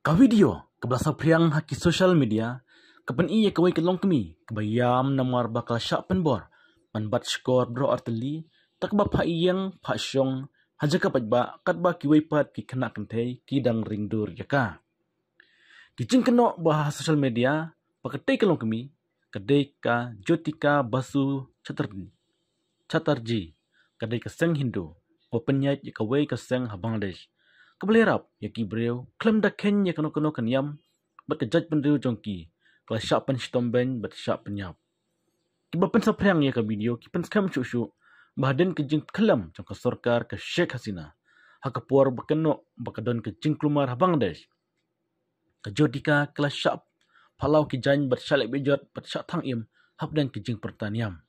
Ka video kebelah priang haki social media kapan iya kawai kelong kami kebayam namar bakal syak penbor manbat skor bro arteli tak ba pha iyang pha syong haja ka pajba kat ba kiwai pat ki kena kentai ki dang ringdur yaka kijing keno bah social media pakatei kelong kami kadai ka Jyotika Basu Chatterjee kadai ka Seng Hindu pepenyat yakawai ka Seng Bangladesh kebelerap yaki breu klem da ken ya kano kanyam bat ka judge penriu jongki kala syak pen stomben bat syak penyap kiba pen saprang ya ka video ki pen skam shu bahaden ke jing kelam jong ka sarkar ka Sheikh Hasina hakapor bakeno bakadon ke jing klumar Bangladesh ka Jyotika kala syak palau ki jan bat syak bejot bat syak thang im hapdan ke jing pertaniam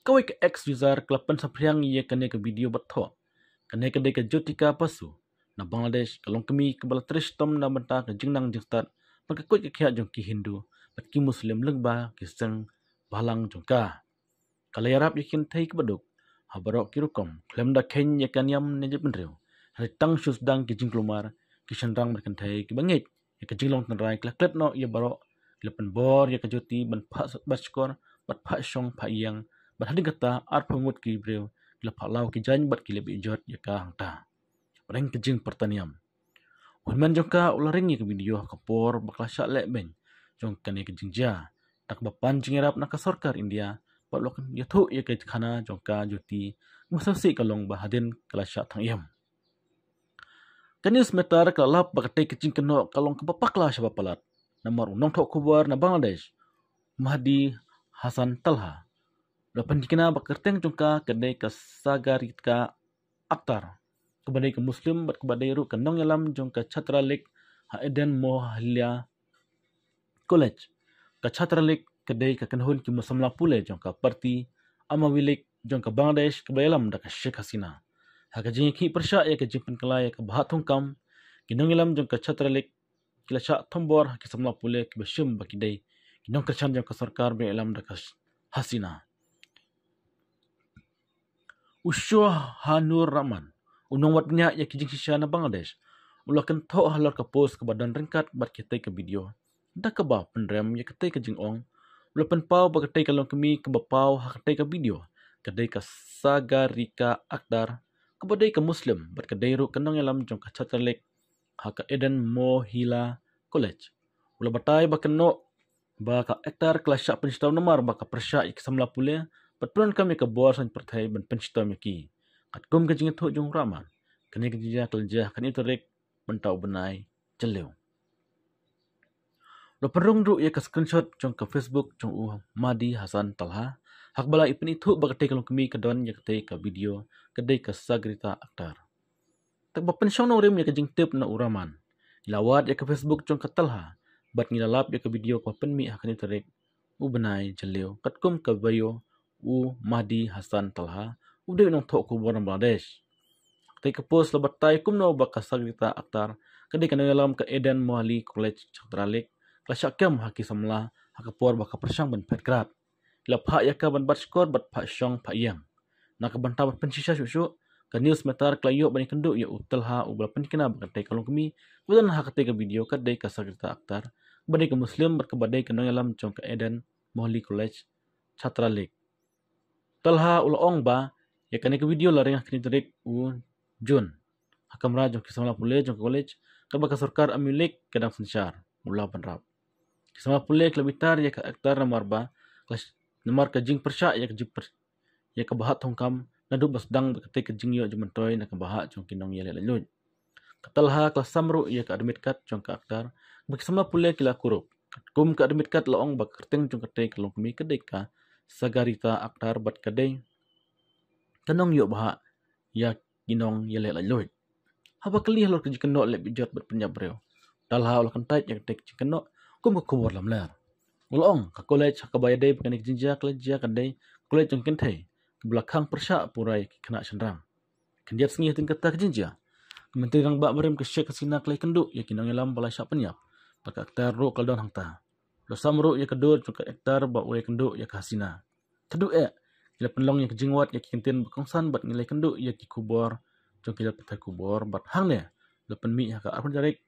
kawai ke ex user kala pen saprang ya kane ka video bat tho kane ka de ka Jyotika Basu na Bangladesh kalong kami kebal trish tom na banta ka jingnang jingstat pagkakot ka kya jong ki Hindu pat ki Muslim lengba ki seng balang jong ka kalayarap yakin thai kebaduk habarok ki rukom klem da ken yakan yam ne jepenreu hari tang shus dang ki jingklumar ki shanrang berkan thai ki bangit ya ka jinglong tanrai klaklet no ya barok lepen bor ya ka Jyoti ban pha baskor bat pha shong pha yang bat hading kata ar pangut ki breu la pha law ki jan bat ki lebi jot ya ka hangta Reng kejing pertanian. Unman jongka ularing ke video kapor bakla syak lek ben. Jongka ni kejing ja. Tak bapan jingirap nak sarkar India. Pat lokan yathuk ya ke khana jongka Jyoti. Musasi kalong bahadin kala syak thang yam. Kanius metar kalap bakatei kejing keno kalong kepapakla syabab palat. Nomor unong thok kubar na Bangladesh. Mahdi Hasan Talha. Lapan dikena bakerteng jongka kedai Sagarika Akhtar. Kebadai ke Muslim bat kebadai ru kanong yalam jong ka Chatralik ha Eden Mohilla College ka Chatralik kedai ka kanhun ki musamla pule jong ka parti amawilik jong ka Bangladesh kebayalam da ka Sheikh Hasina ha ka jing ki persya ya ka jimpen kelai ka bahatung kam kinong yalam jong ka Chatralik kila syak thombor ha ki samla pule ki basyum bakidai kinong kersan jong ka sarkar be yalam da ka Hasina Usyuh Hanur Rahman Unong wat niya ya kijing sisya na Bangladesh. Ulakan to halor ka post ke badan ringkat bat kitay ka video. Da ka ba penrem ya kitay ka jingong. Ulapan pau ba kitay ka long kami ka bapaw ha kitay ka video. Kaday ka Sagarika Akhtar. Kabaday ka Muslim bat kaday ro kanong yalam jong ka Chatralik ha ka Eden Mohilla College. Ula batay ba kano ba ka Akhtar kala syak penstaw namar ba ka persya ikisamla pule. Bat pron kami ka buar san pertay ban penstaw miki. Kat kum kejing itu jong raman. Kani kejia keljah kan itu rek bentau benai jeleu. Lo perung ru ya ke screenshot jong ke Facebook jong Mahdi Hasan Talha. Hak bala ipin itu bagatei kalong kami kedon ya ketei ke video kedai ke Sagarika Akhtar. Tak bapen syong no rim ya kejing tip na uraman. Lawat ya ke Facebook jong ke Talha. Bat ngilalap ya ke video ke penmi hakan itu rek benai jeleu. Kat kum ke bayo Mahdi Hasan Talha. Udah nong tok kubur Bangladesh. Ketika ke post lebat tay kumno baka Sagarika Akhtar. Ketika dalam ke Eden Mohilla College Chatralik. Kelasyak kem haki samla hakapor baka persang ban pet grad. Lap hak yaka ban bat skor bat pak syong pak yang. Nak bantah bat pensisa syuk ke news metar kelayo bani kenduk ya utelha ubal penkina baka tay kalong kami. Kemudian hak ketika video kedai ke Sagarika Akhtar. Badai ke Muslim berkebadai ke dalam jong ke Eden Mohilla College Chatralik. Talha ulaong ba ya kani ke video la rengah kini terik Jun. Hakam rajong kisamla pule jong college kaba ka sarkar amilik kadang sensyar mula penrap. Kisamla pule klebitar ya ka Akhtar namar ba kelas namar ka jing persya ya ka jiper ya ka bahat hongkam nadu basdang ketik ke jing yo jementoy na ka bahat jong kinong ya lelut. Katalha kelas samru ya ka admit kat jong ka Akhtar kisamla pule kila kurup. Kum ka admit kat laong ba kerteng jong ketik kalong kami kedai ka Sagarika Akhtar bat kedai kanong yo baha ya kinong yele lalut. Haba kali halor ke jikeno le bijot bat penyap breu. Talha ulakan type yang tek jikeno kum ko kubur lam ler. Ulong ka college ka bayadai pekanik jinja kelja kadai college jong kentai. Ke belakang persya purai kena senrang. Kendiat sengi tin kata ke jinja. Kementeri rang bak merem ke Sheikh Hasina kelai kenduk ya kinong yalam balai syak penyap. Pak Akhtar ro kaldon hangta. Lo samru ya kedut jong ka Akhtar ba ulai kenduk ya ke Hasina. Keduk Kila penlong yang kejingwat ya kintin berkongsan bat nilai kenduk ya ki kubor jong kila petai kubor bat hang ne lepen mi ha ka arun jarik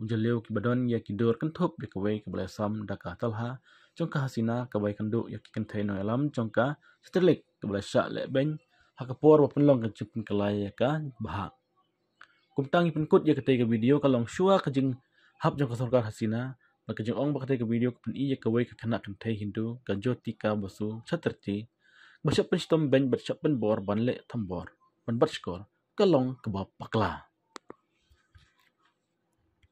Unjaleu ki badon ya ki dur kan thup ya kawai ka balai sam daka talha jongka hasina kawai kandu ya ki kantai no alam jongka setelik ka balai syak le ben hakapor wa penlong ka jipin kalai ya ka bahak. Kumtang ipin kut ya ketai ka video kalong shua ka jing hap jongka sorkar hasina maka jeng ong ba ketai ka video kapin iya kawai ka kena kantai hindu ka joti ka basu chaterti basyap pen stom ben basyap pen bor ban le thambor ban bat skor kalong ka ba pakla.